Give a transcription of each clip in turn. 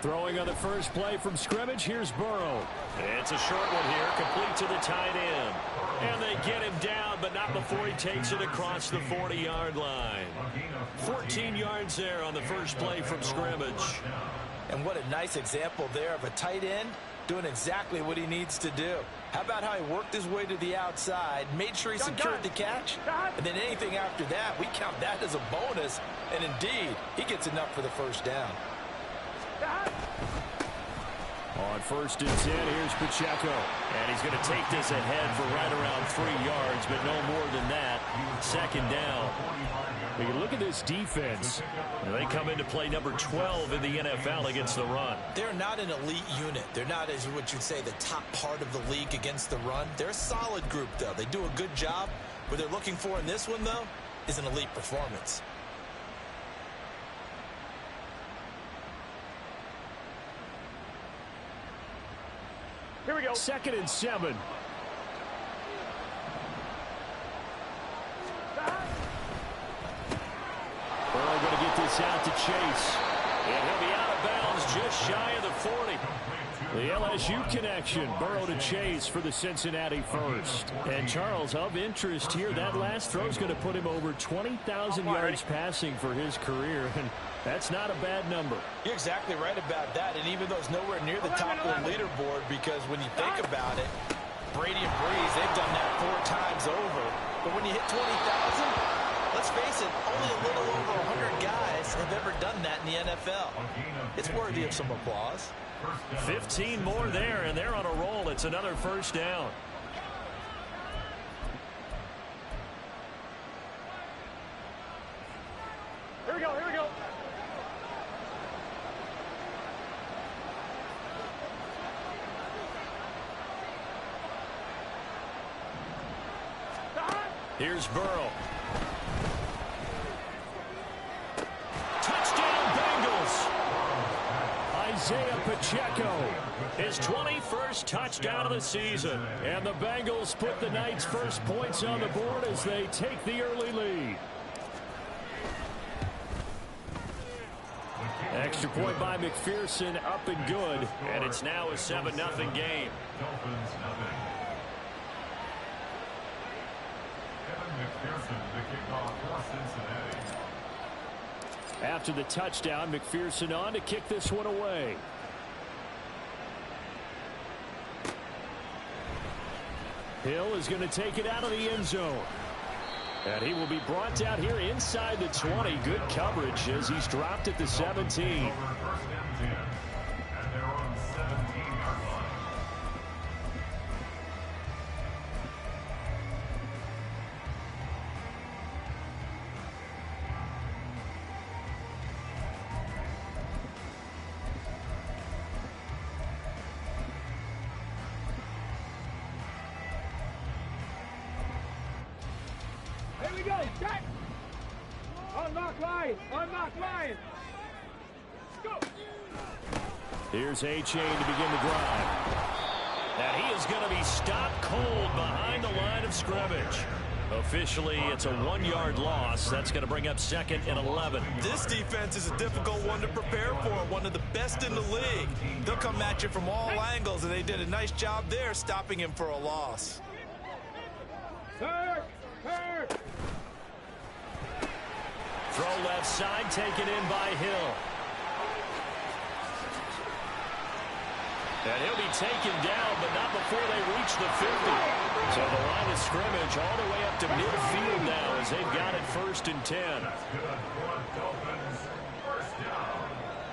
Throwing on the first play from scrimmage, here's Burrow. It's a short one here, complete to the tight end. And they get him down, but not before he takes it across the 40-yard line. 14 yards there on the first play from scrimmage. And what a nice example there of a tight end doing exactly what he needs to do. How about how he worked his way to the outside, made sure he secured the catch, and then anything after that, we count that as a bonus. And indeed, he gets enough for the first down. On 1st and 10, here's Pacheco. And he's going to take this ahead for right around 3 yards, but no more than that. 2nd down. When you look at this defense, they come into play number 12 in the NFL against the run. They're not an elite unit. They're not, as what you'd say, the top part of the league against the run. They're a solid group, though. They do a good job. What they're looking for in this one, though, is an elite performance. Here we go. 2nd and 7. Burrow going to get this out to Chase. And he'll be out of bounds just shy of the 40. The LSU connection. Burrow to Chase for the Cincinnati first. And Charles, of interest here, that last throw is going to put him over 20,000 yards passing for his career. And that's not a bad number. You're exactly right about that. And even though it's nowhere near the top of the leaderboard, because when you think about it, Brady and Breeze, they've done that 4 times over. But when you hit 20,000, let's face it, only a little over 100 guys have ever done that in the NFL. It's worthy of some applause. 15 more there, and they're on a roll. It's another first down. Here we go, here we go. Here's Burrow. Isaiah Pacheco, his 21st touchdown of the season. And the Bengals put the Knights' first points on the board as they take the early lead. Extra point by McPherson, up and good. And it's now a 7-0 game. After the touchdown, McPherson on to kick this one away. Hill is going to take it out of the end zone. And he will be brought down here inside the 20. Good coverage as he's dropped at the 17. Here we go, check! Unlock line! Unlock line! Go! Here's A-Chain to begin the drive. And he is going to be stopped cold behind the line of scrimmage. Officially, it's a 1-yard loss. That's going to bring up 2nd and 11. This defense is a difficult one to prepare for, one of the best in the league. They'll come at you from all angles, and they did a nice job there stopping him for a loss. Sir! Throw left side, taken in by Hill. And he'll be taken down, but not before they reach the 50. So the line of scrimmage all the way up to midfield now as they've got it 1st and 10.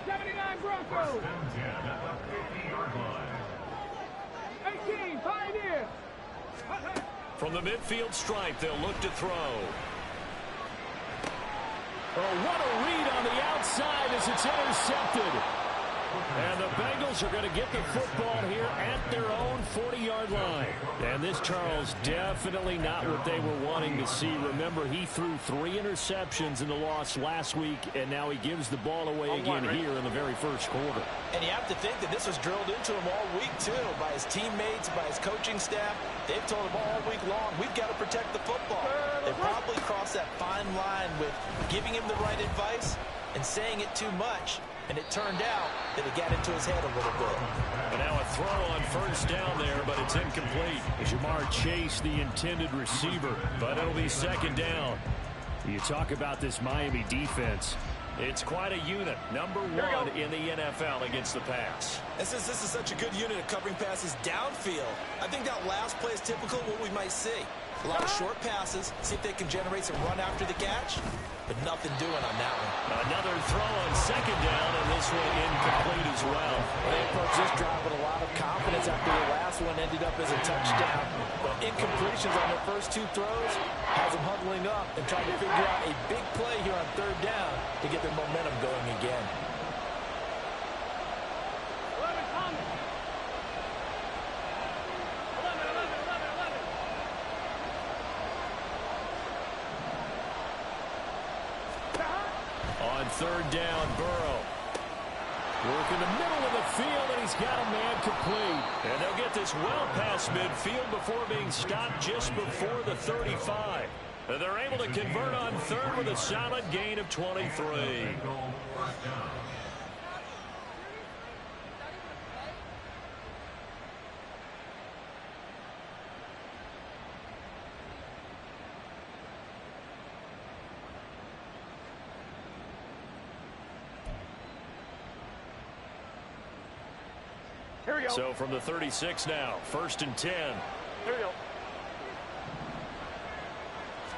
79 Broncos! 18, Pioneer! From the midfield stripe, they'll look to throw. Oh, what a read on the outside as it's intercepted. And the Bengals are going to get the football here at their own 40-yard line. And this, Charles, definitely not what they were wanting to see. Remember, he threw 3 interceptions in the loss last week, and now he gives the ball away again here in the very first quarter. And you have to think that this was drilled into him all week, too, by his teammates, by his coaching staff. They've told him all week long, we've got to protect the football. They probably crossed that fine line with giving him the right advice and saying it too much. and it turned out that it got into his head a little bit. And now a throw on first down there, but it's incomplete. Jamar Chase, the intended receiver, but it'll be second down. You talk about this Miami defense. It's quite a unit, number one in the NFL against the pass. And since this is such a good unit of covering passes downfield, I think that last play is typical of what we might see. A lot of short passes, see if they can generate some run after the catch, but nothing doing on that one. Another throw on second down, and this one incomplete as well. They approached this drive with a lot of confidence after the last one ended up as a touchdown. But incompletions on their first two throws has them huddling up and trying to figure out a big play here on third down to get their momentum going again. On third down, Burrow. Work in the middle of the field, and he's got a man complete. And they'll get this well past midfield before being stopped just before the 35. And they're able to convert on third with a solid gain of 23. Here we go. So from the 36 now, 1st and 10. Here we go.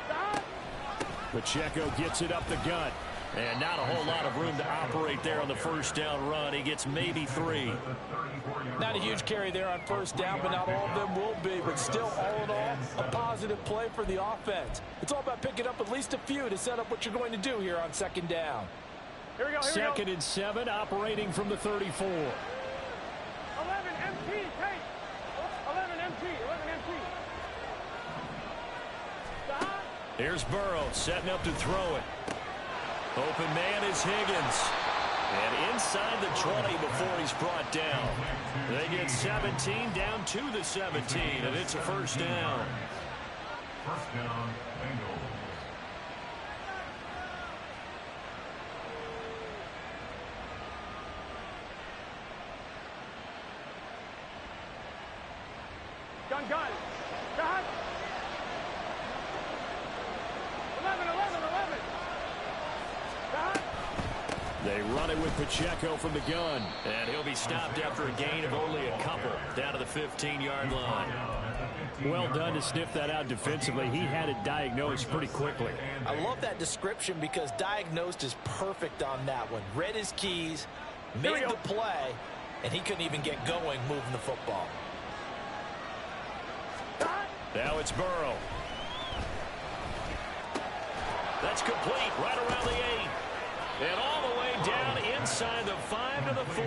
Stop. Pacheco gets it up the gut. And not a whole lot of room to operate there on the first down run. He gets maybe 3. Not a huge carry there on first down, but not all of them will be. But still, all in all, a positive play for the offense. It's all about picking up at least a few to set up what you're going to do here on second down. Here we go. Here we go. 2nd and 7, operating from the 34. 11 MT, take. 11 MT, 11 MT. Stop. Here's Burrow setting up to throw it. Open man is Higgins. And inside the 20 before he's brought down. They get 17 down to the 17, and it's a first down. First down, Bengals. Gun. Gun. 11. Gun. They run it with Pacheco from the gun. And he'll be stopped after a gain of only a couple down to the 15-yard line. Well done to sniff that out defensively. He had it diagnosed pretty quickly. I love that description because diagnosed is perfect on that one. Read his keys, made the play, and he couldn't even get going moving the football. Now it's Burrow. That's complete right around the 8. And all the way down inside the 5 to the 4.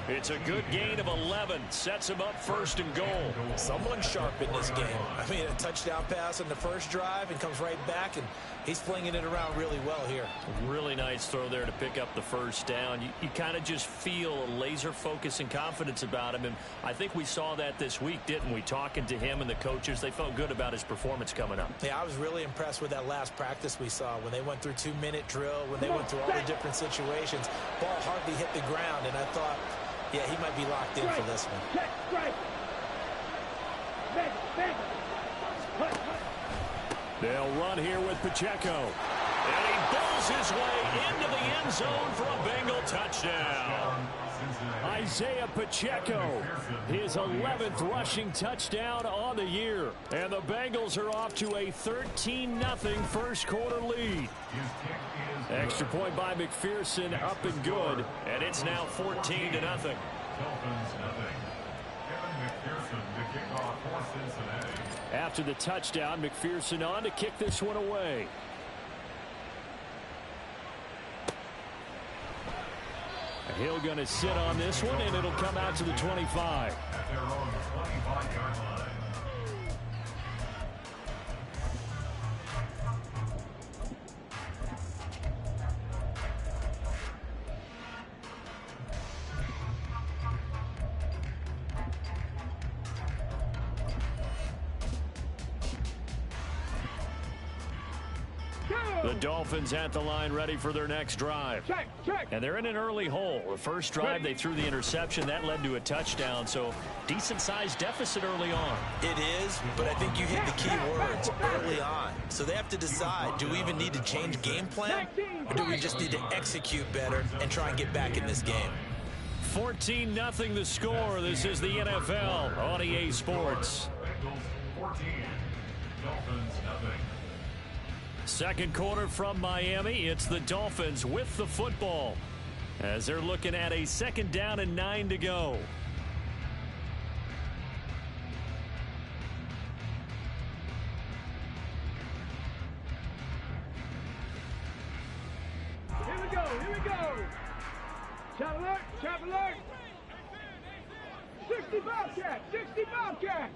It's a good gain of 11. Sets him up 1st and goal. Someone sharp in this game. I mean, a touchdown pass in the first drive and comes right back, and he's flinging it around really well here. Really nice throw there to pick up the first down. You kind of just feel a laser focus and confidence about him, and I think we saw that this week, didn't we? Talking to him and the coaches, they felt good about his performance coming up. Yeah, I was really impressed with that last practice we saw when they went through 2-minute drill, when they went through all the different situations. Ball hardly hit the ground, and I thought, yeah, he might be locked in for this one. Check, strike. Bang. They'll run here with Pacheco. And he bowls his way into the end zone for a Bengal touchdown. Isaiah Pacheco, his 11th rushing touchdown on the year. And the Bengals are off to a 13-0 first quarter lead. Extra point by McPherson, up and good. And it's now 14-0. Dolphins, nothing. Kevin McPherson to kick off for Cincinnati. After the touchdown, McPherson on to kick this one away. Hill going to sit on this one, and it'll come out to the 25. At their own 25-yard line. The Dolphins at the line ready for their next drive. Check, check. And they're in an early hole. The first drive, they threw the interception. That led to a touchdown, so decent-sized deficit early on. It is, but I think you hit the key words early on. So they have to decide, do we even need to change game plan, or do we just need to execute better and try and get back in this game? 14-0 the score. This is the NFL on EA Sports. Bengals 14, Dolphins nothing. Second quarter from Miami. It's the Dolphins with the football as they're looking at a 2nd down and 9 to go. Here we go, here we go. Shot alert, shot alert. 60 Bobcat, 60 Bobcat.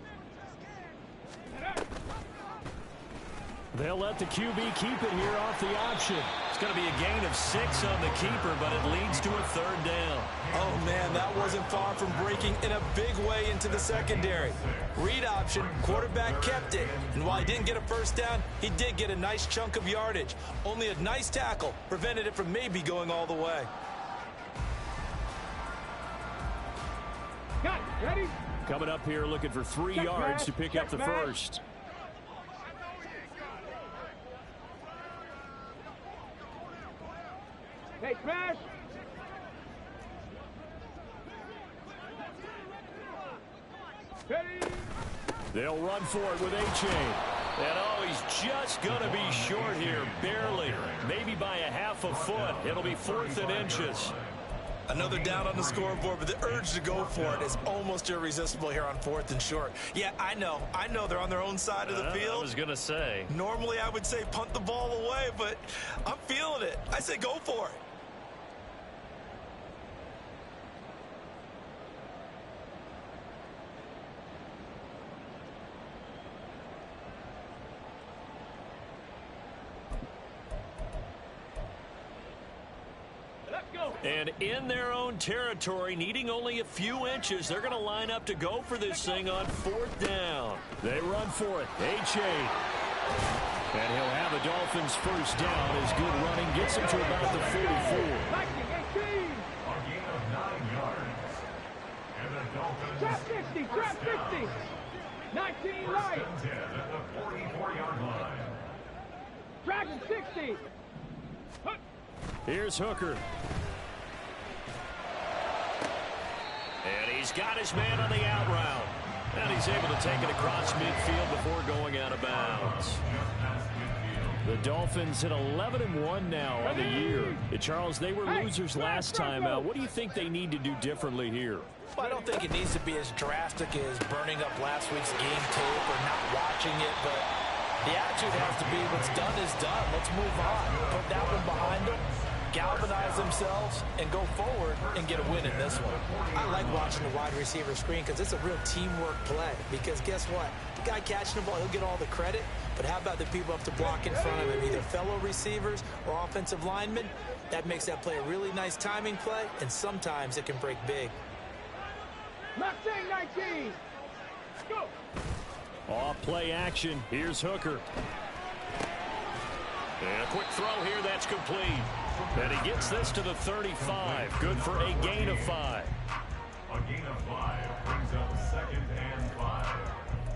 They'll let the QB keep it here off the option. It's going to be a gain of 6 on the keeper, but it leads to a 3rd down. Oh, man, that wasn't far from breaking in a big way into the secondary. Read option, quarterback kept it. And while he didn't get a first down, he did get a nice chunk of yardage. Only a nice tackle prevented it from maybe going all the way. Got it, ready? Coming up here looking for 3 Check yards back, to pick check up the back. first. Hey, smash. Ready? They'll run for it with A-Chain. And oh, he's just going to be short here, barely. Maybe by a half a foot. It'll be 4th and inches. Another down on the scoreboard, but the urge to go for it is almost irresistible here on 4th and short. Yeah, I know they're on their own side of the field. I was going to say. Normally I would say punt the ball away, but I'm feeling it. I say go for it. And in their own territory, needing only a few inches, they're going to line up to go for this thing on 4th down. They run for it. A-Chain. And he'll have the Dolphins first down as good running gets him to about the 44. Lightning, 18. A gain of 9 yards. And the Dolphins Trap 60, trap 50. 19 right. 10 at the 44-yard line. Dragon 60. Hup. Here's Hooker. And he's got his man on the out route. And he's able to take it across midfield before going out of bounds. The Dolphins at 11-1 now on the year. Charles, they were losers last time out. What do you think they need to do differently here? Well, I don't think it needs to be as drastic as burning up last week's game tape or not watching it, but the attitude has to be what's done is done. Let's move on. Put that one behind them, galvanize themselves, and go forward and get a win in this one. I like watching the wide receiver screen because it's a real teamwork play. Because guess what? The guy catching the ball, he'll get all the credit. But how about the people up to block in front of him, either fellow receivers or offensive linemen? That makes that play a really nice timing play, and sometimes it can break big. Mustang 19. Go. Off play action. Here's Hooker. And a quick throw here. That's complete. And he gets this to the 35. Good for a gain of 5. A gain of 5 brings up 2nd and 5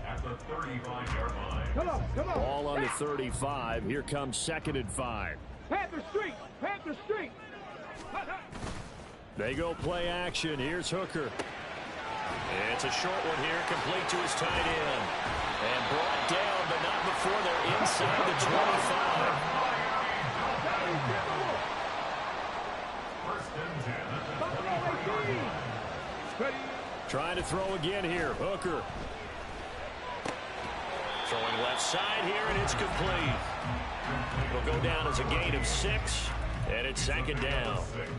at the 35-yard line. Come on, come on. Ball on the 35. Here comes 2nd and 5. Panther Street, Panther Street. They go play action. Here's Hooker. It's a short one here, complete to his tight end. And brought down, but not before they're inside the 25. First and 10 at the Buffalo 18. Ready. Trying to throw again here. Hooker. Throwing left side here, and it's complete. It'll go down as a gain of 6, and it's 2nd down.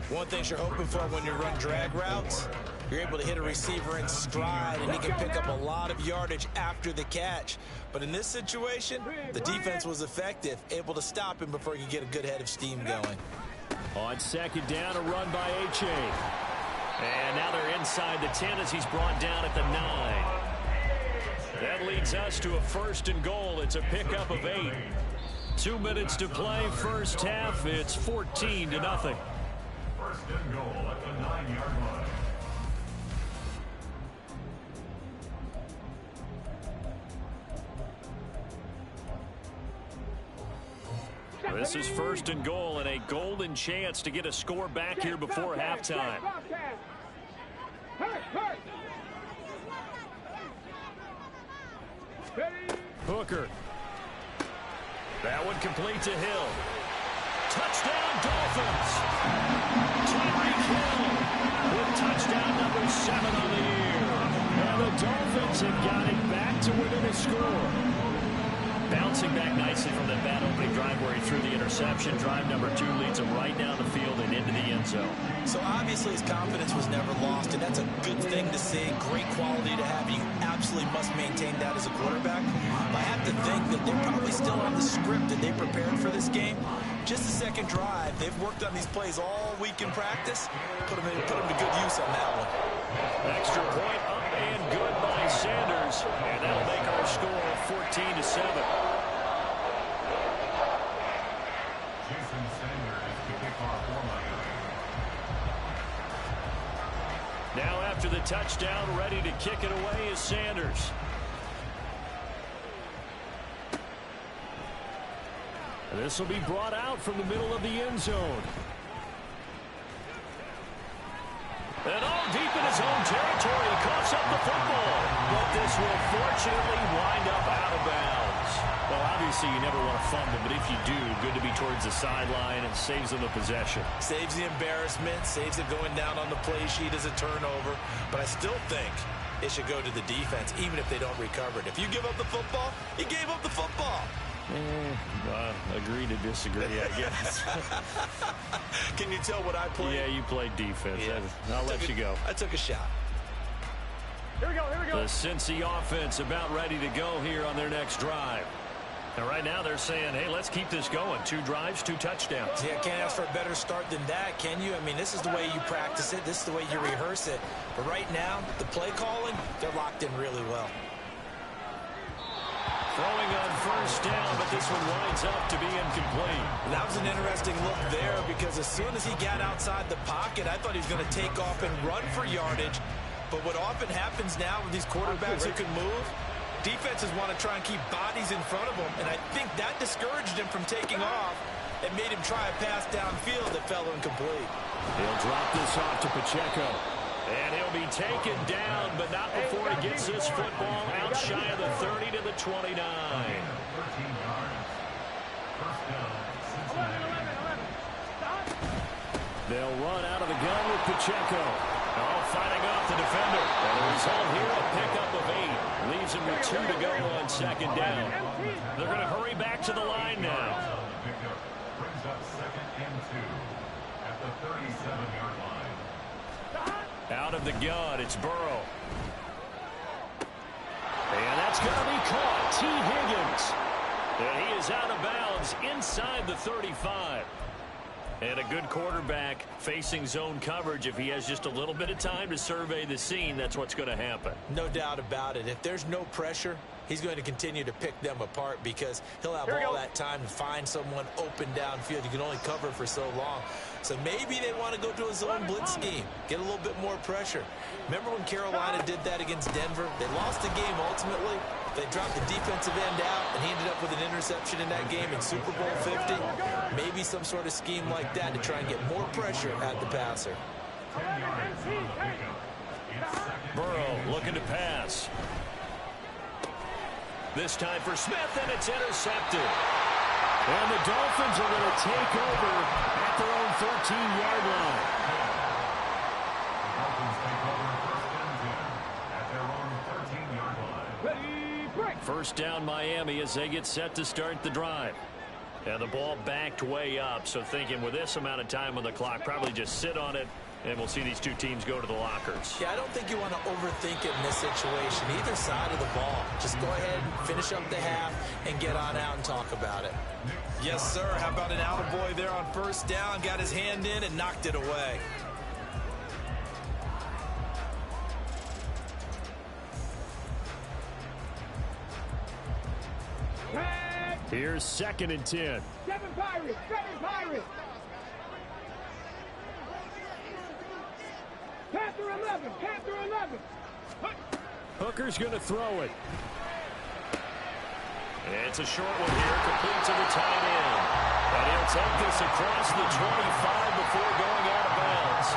One thing you're hoping for when you run drag routes, you're able to hit a receiver in stride, and he can pick up a lot of yardage after the catch. But in this situation, the defense was effective, able to stop him before he could get a good head of steam going. On 2nd down, a run by A-Chain. And now they're inside the 10 as he's brought down at the 9. That leads us to a 1st and goal. It's a pickup of 8. 2 minutes to play, first half. It's 14-0. First and goal at the 9-yard line. This is first and goal and a golden chance to get a score back here before halftime. Hooker. That one complete to Hill. Touchdown, Dolphins. Tyreek Hill with touchdown number 7 on the year. And the Dolphins have got it back to within a score. Bouncing back nicely from that bad opening drive where he threw the interception. Drive number 2 leads him right down the field and into the end zone. So obviously his confidence was never lost, and that's a good thing to see. Great quality to have. You absolutely must maintain that as a quarterback. I have to think that they're probably still on the script that they prepared for this game. Just the second drive. They've worked on these plays all week in practice. Put them to good use on that one. Extra point up and good by Sanders. And that'll make our score 14-7. Jason Sanders to kick off for Miami. Now after the touchdown, ready to kick it away is Sanders. This will be brought out from the middle of the end zone. And all deep in his own territory, he coughs up the football. But this will fortunately wind up out of bounds. Well, obviously you never want to fumble, but if you do, good to be towards the sideline and saves them a possession. Saves the embarrassment, saves it going down on the play sheet as a turnover. But I still think it should go to the defense, even if they don't recover it. If you give up the football, you gave up the football. Agree to disagree, I guess. Can you tell what I played? Yeah, you played defense. Yeah. I'll let you go. I took a shot. Here we go, here we go. The Cincy offense about ready to go here on their next drive. And right now they're saying, hey, let's keep this going. 2 drives, 2 touchdowns. Yeah, can't ask for a better start than that, can you? I mean, this is the way you practice it. This is the way you rehearse it. But right now, the play calling, they're locked in really well. Throwing on first down, but this one winds up to be incomplete. That was an interesting look there because as soon as he got outside the pocket, I thought he was going to take off and run for yardage. But what often happens now with these quarterbacks who can move, defenses want to try and keep bodies in front of them, and I think that discouraged him from taking off and made him try a pass downfield that fell incomplete. He'll drop this off to Pacheco. And he'll be taken down, but not before he gets this football out shy of the 30 to the 29. 13 yards. First down, Cincinnati. They'll run out of the gun with Pacheco. Fighting off the defender. And the result here, a pickup of 8. Leaves him with 2 to go on second down. They're going to hurry back to the line now. The pickup brings up second and 2 at the 37-yard line. Out of the gun, it's Burrow. And that's going to be caught. T. Higgins. And he is out of bounds inside the 35. And a good quarterback facing zone coverage. If he has just a little bit of time to survey the scene, that's what's going to happen. No doubt about it. If there's no pressure, he's going to continue to pick them apart because he'll have all that time to find someone open downfield. You can only cover for so long. So maybe they want to go to a zone blitz scheme, get a little bit more pressure. Remember when Carolina did that against Denver? They lost the game ultimately. They dropped the defensive end out, and he ended up with an interception in that game in Super Bowl 50. Maybe some sort of scheme like that to try and get more pressure at the passer. 10 yards on the pickup. It's second. Burrow looking to pass. This time for Smith, and it's intercepted. And the Dolphins are going to take over at their own 14-yard line. The Dolphins take over first and 10 at their own 13-yard line. Ready, break. First down Miami as they get set to start the drive. And the ball backed way up, so thinking with this amount of time on the clock, probably just sit on it, and we'll see these two teams go to the lockers. Yeah, I don't think you want to overthink it in this situation. Either side of the ball. Just go ahead and finish up the half and get on out and talk about it. Yes, sir. How about an attaboy there on first down? Got his hand in and knocked it away. Here's 2nd and 10. 7 Pirates, 7 Pirates. Panther 11, Panther 11. Hooker's going to throw it. It's a short one here, complete to the tight end. And he'll take this across the 25 before going out of bounds.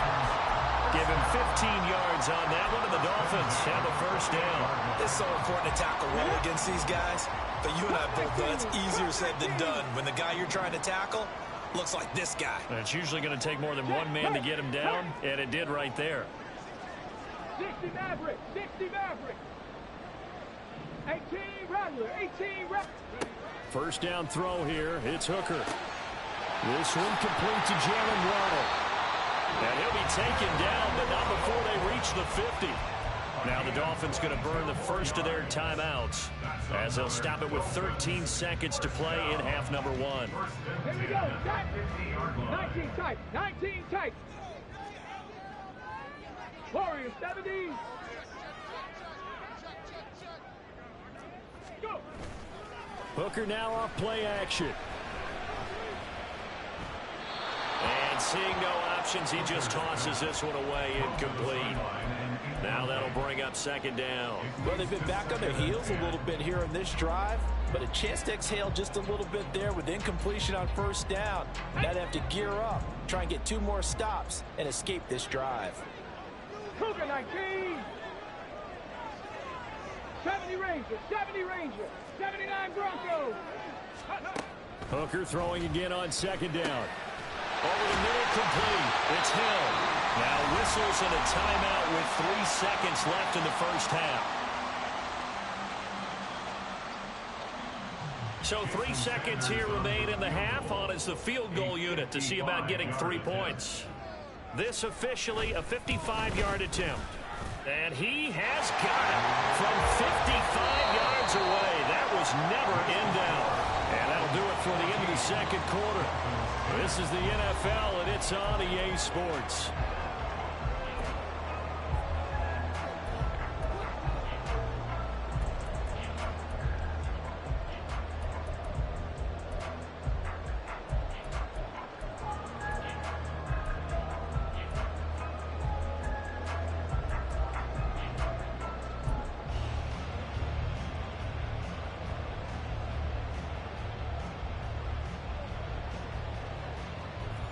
Give him 15 yards on that one, and the Dolphins have a first down. It's so important to tackle well against these guys, but you and I both know it's easier said than done. When the guy you're trying to tackle looks like this guy. And it's usually going to take more than one man to get him down, and it did right there. 60 Maverick, 60 Maverick. 18 Rattler, 18 Rattler. First down throw here. It's Hooker. This one complete to Jalen Waddle. And he'll be taken down, but not before they reach the 50. Now the Dolphins going to burn the first of their timeouts as they'll stop it with 13 seconds to play in half number 1. Here we go. 19 tight. 19 tight. Warriors 70. Go. Hooker now off play action. And seeing no options, he just tosses this one away incomplete. Now that'll bring up 2nd down. Well, they've been back on their heels a little bit here in this drive, but a chance to exhale just a little bit there with incompletion on first down. Now they have to gear up, try and get 2 more stops, and escape this drive. Cougar 19. 70 Ranger, 70 Ranger, 79 Broncos. Hooker throwing again on 2nd down. Over the middle, complete. It's Hill. Now whistles and a timeout with 3 seconds left in the first half. So 3 seconds here remain in the half. On is the field goal unit to see about getting 3 points. This officially a 55-yard attempt. And he has got it from 55 yards away. That was never in doubt. And that'll do it for the end of the 2nd quarter. This is the NFL, and it's on EA Sports.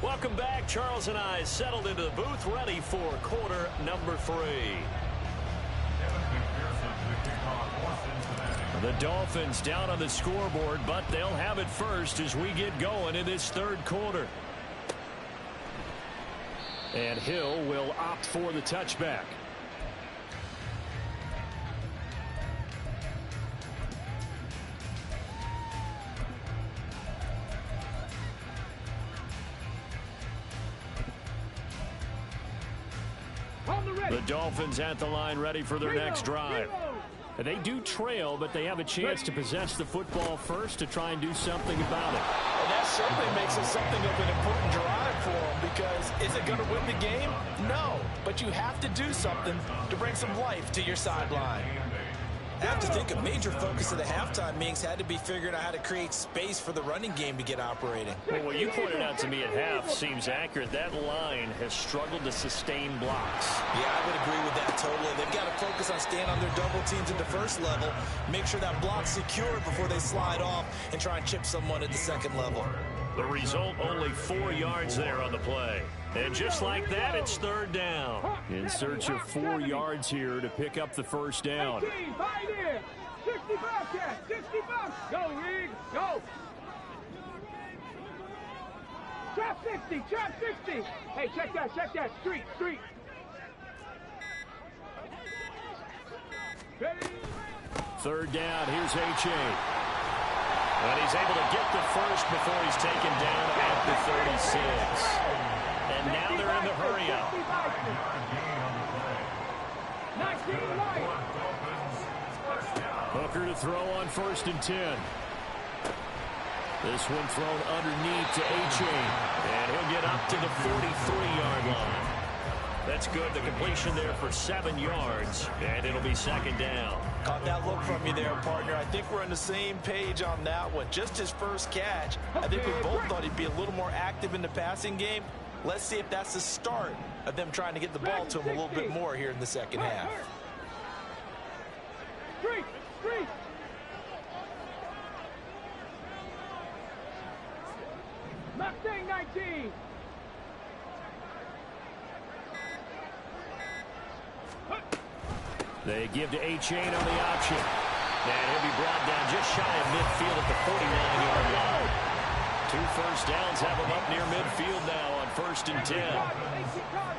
Welcome back. Charles and I settled into the booth, ready for quarter number 3. The Dolphins down on the scoreboard, but they'll have it first as we get going in this 3rd quarter. And Hill will opt for the touchback. The Dolphins at the line, ready for their next drive. They do trail, but they have a chance to possess the football first to try and do something about it. And that certainly makes it something of an important drive for them, because is it going to win the game? No, but you have to do something to bring some life to your sideline. I have to think a major focus of the halftime meetings had to be figuring out how to create space for the running game to get operating. Well, what you pointed out to me at half seems accurate. That line has struggled to sustain blocks. Yeah, I would agree with that totally. They've got to focus on staying on their double teams at the first level, make sure that block's secure before they slide off and try and chip someone at the 2nd level. The result, only 4 yards there on the play. And just like that, it's 3rd down. In search of 4 yards here to pick up the first down. 18, Pioneer, 60 Bobcat, 60 Bob. Go, Reed, go. Trap 60, trap 60. Hey, check that, street. Ready? 3rd down, here's H.A. And he's able to get the first before he's taken down at the 36. And now they're in the hurry-up. 19 light. Hooker to throw on 1st and 10. This one thrown underneath to A-Chain. And he'll get up to the 43-yard line. That's good. The completion there for 7 yards, and it'll be second down. Caught that look from you there, partner. I think we're on the same page on that one. Just his first catch. I think we both thought he'd be a little more active in the passing game. Let's see if that's the start of them trying to get the ball to him a little bit more here in the second half. Street. Mustang 19. They give to A-Chain on the option. And he'll be brought down just shy of midfield at the 49-yard line. 2 first downs have him up near midfield now on 1st and 10.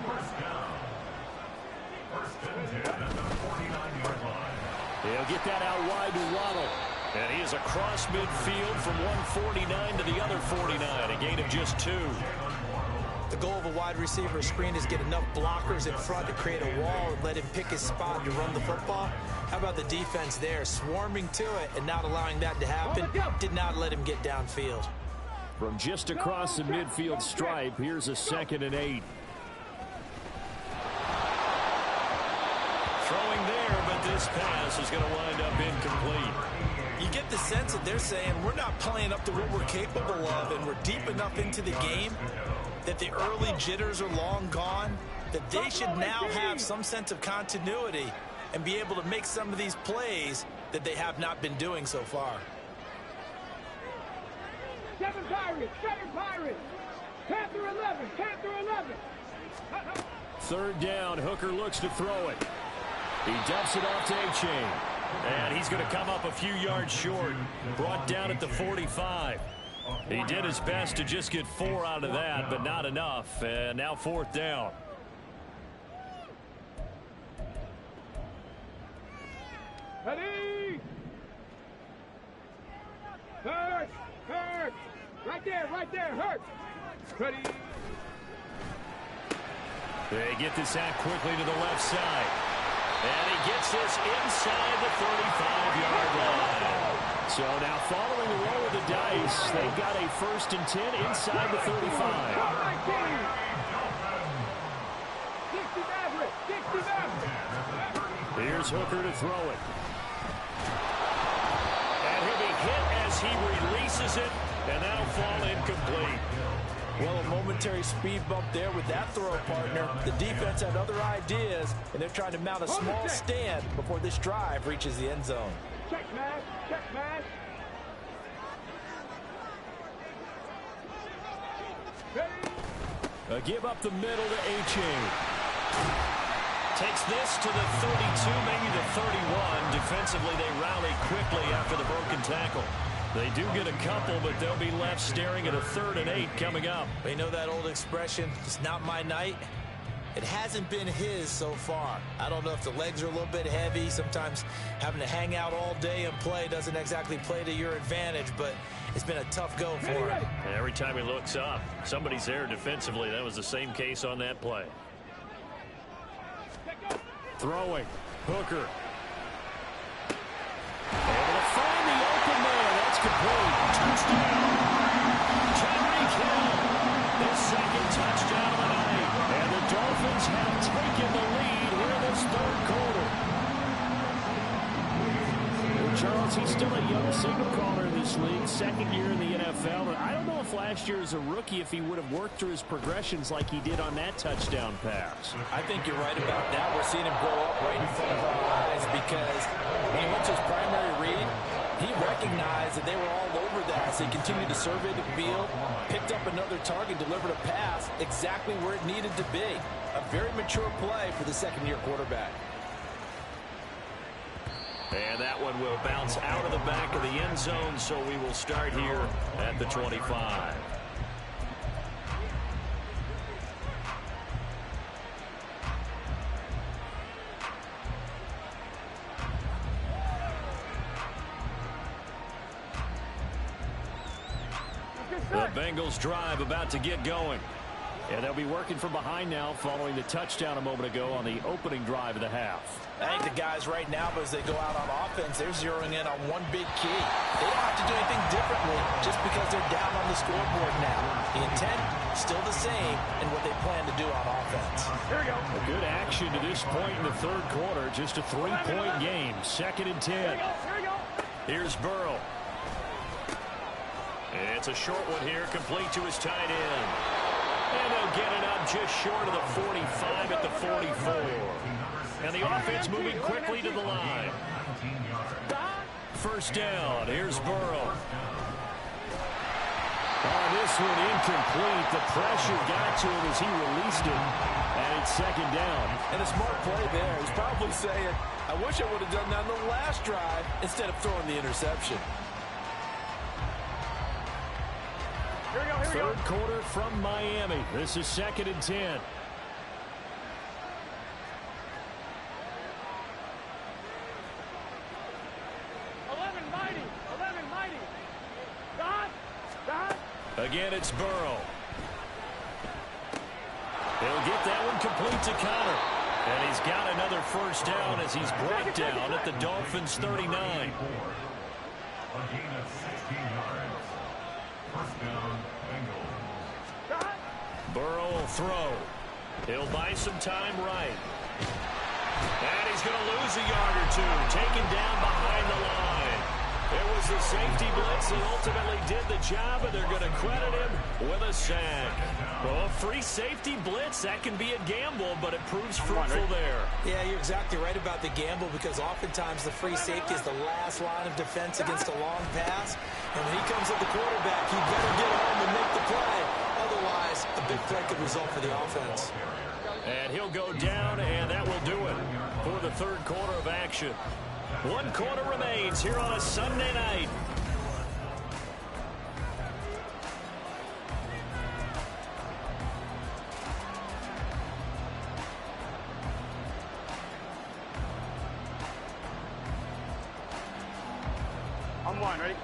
First down. 1st and 10 at the 49-yard line. He'll get that out wide to Waddle. And he is across midfield from 149 to the other 49, a gain of just 2. The goal of a wide receiver screen is get enough blockers in front to create a wall and let him pick his spot to run the football. How about the defense there, swarming to it and not allowing that to happen? Did not let him get downfield. From just across the midfield stripe, here's a 2nd and 8. Throwing there, but this pass is going to wind up incomplete. You get the sense that they're saying we're not playing up to what we're capable of, and we're deep enough into the game that the early jitters are long gone, that they should now have some sense of continuity and be able to make some of these plays that they have not been doing so far. 7 Pirates. Panther 11. 3rd down, Hooker looks to throw it. He dumps it off to A-Chain. And he's going to come up a few yards short. Brought down at the 45. He did his best to just get 4 out of that, but not enough. And now 4th down. Ready. Hurt. Right there. Hurt. Ready. They get this out quickly to the left side. And he gets this inside the 35-yard line. So now following the roll of the dice, they've got a 1st and 10 inside the 35. 60 Here's Hooker to throw it. And he'll be hit as he releases it, and that'll fall incomplete. Well, a momentary speed bump there with that throw, partner. The defense had other ideas, and they're trying to mount a small stand before this drive reaches the end zone. Check match. A give up the middle to A-Chain. Takes this to the 32, maybe the 31. Defensively, they rally quickly after the broken tackle. They do get a couple, but they'll be left staring at a 3rd and 8 coming up. They know that old expression, it's not my night. It hasn't been his so far. I don't know if the legs are a little bit heavy. Sometimes having to hang out all day and play doesn't exactly play to your advantage, but it's been a tough go for him. And every time he looks up, somebody's there defensively. That was the same case on that play. Throwing. Hooker. Able to find the open man. That's complete. Touchdown. Tyreek Hill. His 2nd touchdown of the night. And the Dolphins have taken the lead here in this 3rd quarter. Well, Charles, he's still a young signal caller in this league. 2nd year in the NFL. And I don't know if last year as a rookie, if he would have worked through his progressions like he did on that touchdown pass. I think you're right about that. We're seeing him grow up right in front of our eyes because when he went to his primary read, he recognized that they were all over that. So he continued to survey the field, picked up another target, delivered a pass exactly where it needed to be. A very mature play for the 2nd-year quarterback. And that one will bounce out of the back of the end zone, so we will start here at the 25. The Bengals drive about to get going. And they'll be working from behind now following the touchdown a moment ago on the opening drive of the half. I think the guys right now, as they go out on offense, they're zeroing in on one big key. They don't have to do anything differently just because they're down on the scoreboard now. The intent, still the same in what they plan to do on offense. Here we go. A good action to this point in the third quarter. Just a 3-point game. 2nd and 10. Here we go. Here's Burrow. And it's a short one here, complete to his tight end. And they'll get it up just short of the 45 at the 44. And the offense moving quickly to the line. First down. Here's Burrow. This one incomplete. The pressure got to him as he released it. And it's 2nd down. And a smart play there. He's probably saying, I wish I would have done that on the last drive instead of throwing the interception. Here we go. Third quarter from Miami. This is 2nd and 10. Again, it's Burrow. He'll get that one complete to Connor. And he's got another first down as he's brought down at the Dolphins' 39. A gain of 16 yards. First down, Bengals. Burrow will throw. He'll buy some time right. And he's going to lose a yard or two. Taken down behind the line. It was the safety blitz that ultimately did the job, and they're going to credit him with a sack. Well, a free safety blitz, that can be a gamble, but it proves fruitful there. Yeah, you're exactly right about the gamble because oftentimes the free safety is the last line of defense against a long pass. And when he comes at the quarterback, he better get home and make the play. Otherwise, a big play could result for the offense. And he'll go down, and that will do it for the third quarter of action. 1 quarter remains here on a Sunday night. On one, ready?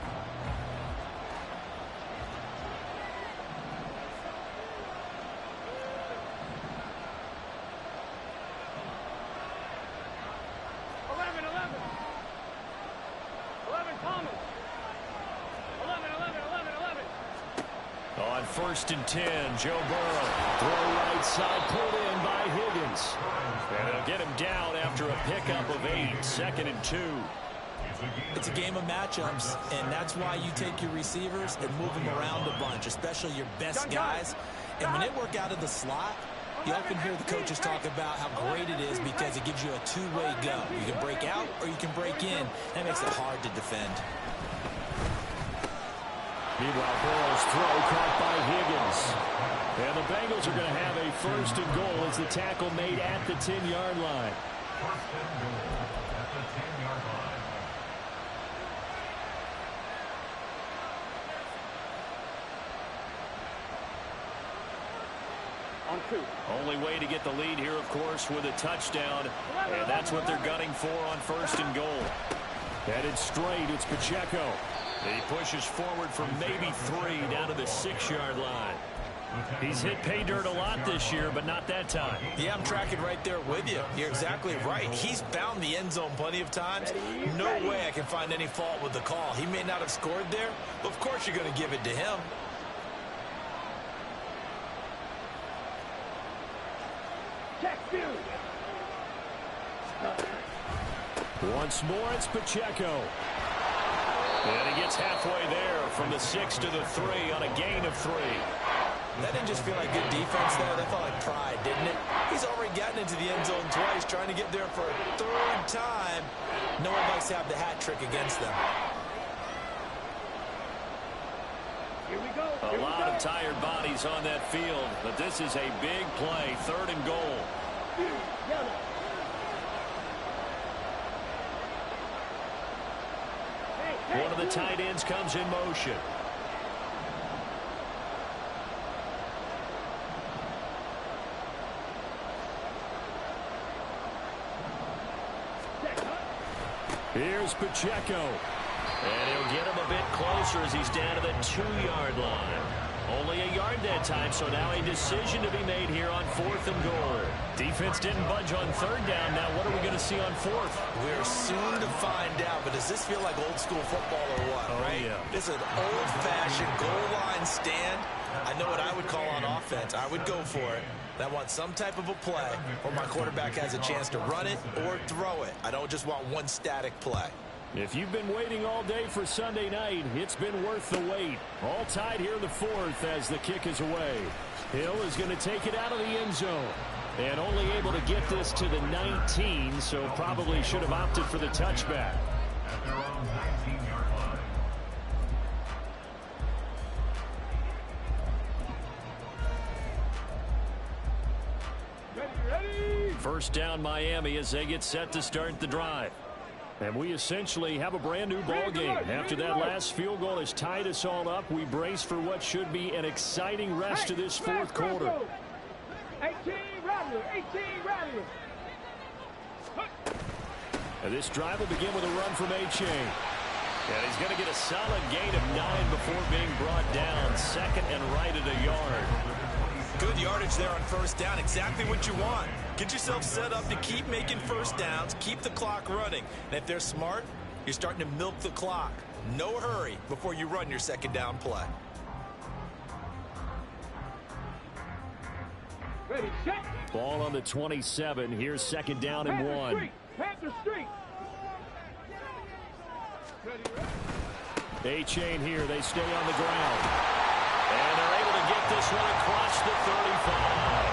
On 1st and 10, Joe Burrow. Throw right side, pulled in by Higgins. And they'll get him down after a pickup of 8. 2nd and 2. It's a game of matchups, and that's why you take your receivers and move them around a bunch, especially your best guys. And when they work out of the slot, you often hear the coaches talk about how great it is because it gives you a two-way go. You can break out or you can break in. That makes it hard to defend. Meanwhile, Burrow's throw caught by Higgins. And the Bengals are going to have a 1st and goal as the tackle made at the 10-yard line. 1st and goal at the 10-yard line. On 2. Only way to get the lead here, of course, with a touchdown. And that's what they're gunning for on 1st and goal. Headed straight, it's Pacheco. He pushes forward for maybe 3 down to the 6-yard line. He's hit pay dirt a lot this year, but not that time. Yeah, I'm tracking right there with you. You're exactly right. He's found the end zone plenty of times. No way I can find any fault with the call. He may not have scored there, but of course you're going to give it to him. Check, dude. Once more, it's Pacheco. And he gets halfway there from the 6 to the 3 on a gain of 3. That didn't just feel like good defense there. That felt like pride, didn't it? He's already gotten into the end zone twice, trying to get there for a 3rd time. No one likes to have the hat trick against them. Here we go. A lot of tired bodies on that field, but this is a big play, 3rd and goal. One of the tight ends comes in motion. Here's Pacheco. And he'll get him a bit closer as he's down to the 2-yard line. Only a yard that time, so now a decision to be made here on 4th and goal. Defense didn't budge on 3rd down. Now what are we going to see on fourth? We're soon to find out, but does this feel like old school football or what, right? Yeah. This is an old-fashioned goal line stand. I know what I would call on offense. I would go for it. And I want some type of a play where my quarterback has a chance to run it or throw it. I don't just want one static play. If you've been waiting all day for Sunday night, it's been worth the wait. All tied here in the fourth as the kick is away. Hill is going to take it out of the end zone. And only able to get this to the 19, so probably should have opted for the touchback. At their own 19-yard line. Ready? First down Miami as they get set to start the drive. And we essentially have a brand new ball game. After that last field goal has tied us all up, we brace for what should be an exciting rest to this fourth quarter. 18 Rattler, 18 Rattler. And this drive will begin with a run from A-Chain. And he's going to get a solid gain of 9 before being brought down. Second and right at a yard. Good yardage there on first down. Exactly what you want. Get yourself set up to keep making first downs, keep the clock running. And if they're smart, you're starting to milk the clock. No hurry before you run your second down play. Ready, set. Ball on the 27. Here's second down and 1. Panther Street. Ready. A-Chain here. They stay on the ground. And they're able to get this one across the 35.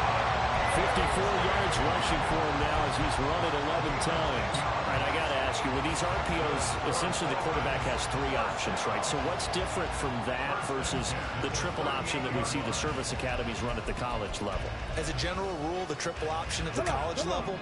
54 yards rushing for him now as he's run it 11 times. All right, I got to ask you, with these RPOs, essentially the quarterback has 3 options, right? So what's different from that versus the triple option that we see the service academies run at the college level? As a general rule, the triple option at the college level,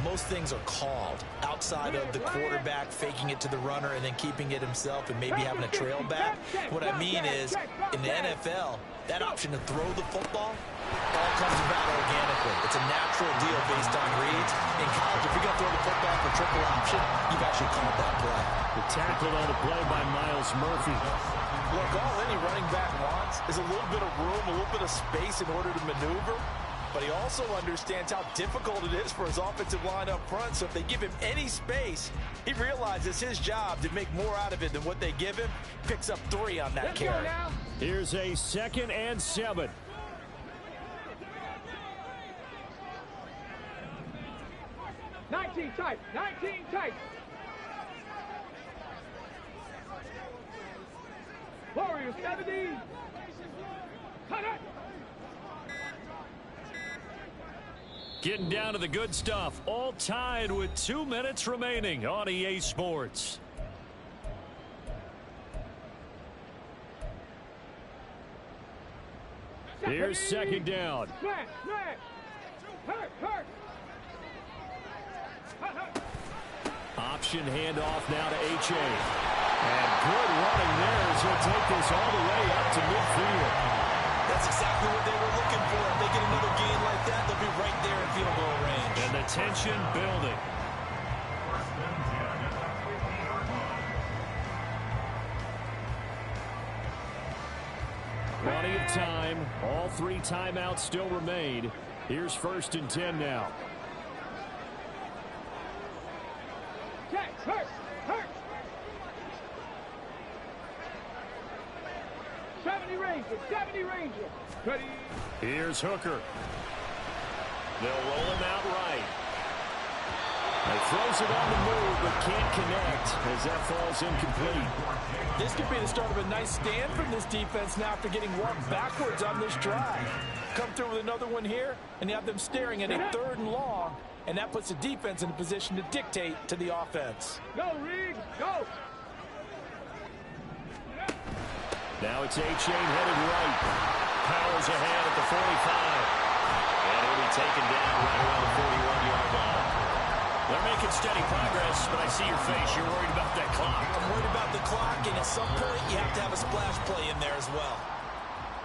most things are called outside of the quarterback faking it to the runner and then keeping it himself and maybe having a trail back. What I mean is, in the NFL, that option to throw the football all comes about organically. It's a natural deal based on reads. In college, if you're going to throw the football for triple option, you've actually called that play. The tackle on the play by Miles Murphy. Look, all any running back wants is a little bit of room, a little bit of space in order to maneuver. But he also understands how difficult it is for his offensive line up front. So if they give him any space, he realizes his job to make more out of it than what they give him. Picks up 3 on that carry. Here's a 2nd and 7. Tight. 19 tight. Warriors 70. Cut it. Getting down to the good stuff. All tied with 2 minutes remaining on EA Sports. Here's second down. Slant. Hurt. Option handoff now to H.A. And good running there as he'll take this all the way up to midfield. That's exactly what they were looking for. If they get another gain like that, they'll be right there in field goal range. And the tension building. First and 10 at the 50-yard line. Plenty of time. All 3 timeouts still remain. Here's first and 10 now. Hurt. 70 Ranger. Ready. Here's Hooker. They'll roll him out right. He throws it on the move, but can't connect as that falls incomplete. This could be the start of a nice stand from this defense now after getting walked backwards on this drive. Come through with another one here, and you have them staring at a 3rd and long, and that puts the defense in a position to dictate to the offense. Go, Reed. Go. Now it's A-Chain headed right. Powers ahead at the 45. And he'll be taken down right around the 41-yard line. They're making steady progress, but I see your face. You're worried about that clock. I'm worried about the clock, and at some point you have to have a splash play in there as well.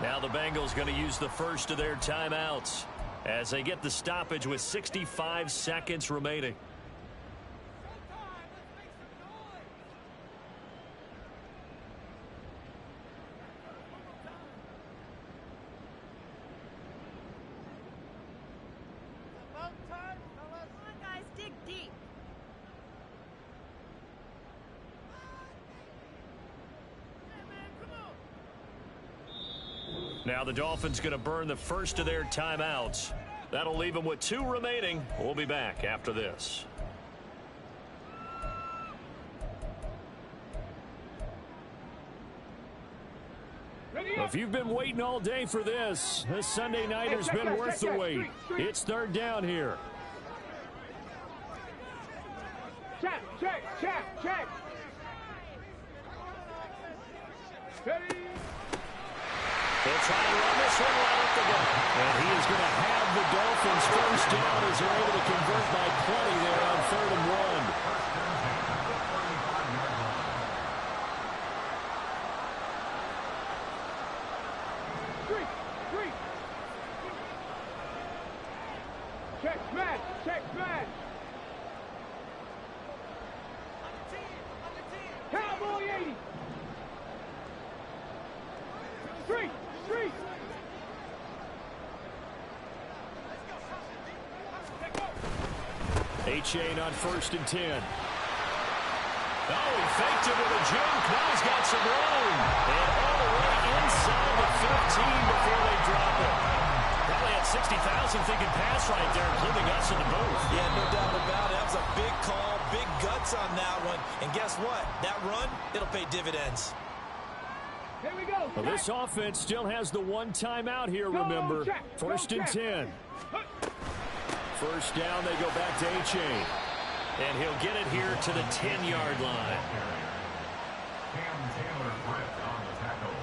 Now the Bengals going to use the first of their timeouts as they get the stoppage with 65 seconds remaining. Come on, guys, dig deep. Now the Dolphins going to burn the first of their timeouts. That'll leave them with 2 remaining. We'll be back after this. If you've been waiting all day for this Sunday nighter's been worth the wait. It's third down here. Check. Ready? They'll try to run this one right up the gut. And he is going to have the Dolphins first down as they're able to convert by 20 there on 3rd and 1. Check smash. Cowboy 80. Street. A-Chain on 1st and 10. Oh, he faked it with a juke. Now he's got some room. And all the way inside the 15 before they drop it. Probably had 60,000 thinking pass right there, including us in the booth. Yeah, no doubt about it. That was a big call, big guts on that one. And guess what? That run, it'll pay dividends. Here we go. Well, this offense still has the 1 timeout here, remember. 1st and 10. First down, they go back to A-Chain. And he'll get it here to the 10-yard line. Cam Taylor Britt on the tackle.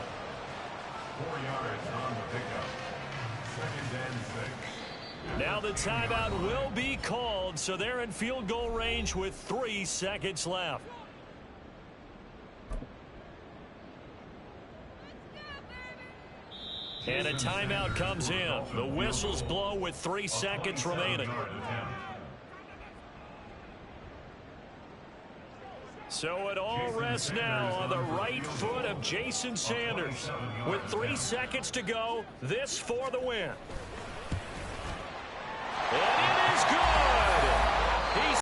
4 yards on the pickup. 2nd and 6. Now the timeout will be called, so they're in field goal range with 3 seconds left. And a timeout comes in. The whistles blow with 3 seconds remaining. So it all rests now on the right foot of Jason Sanders. With 3 seconds to go, this for the win. And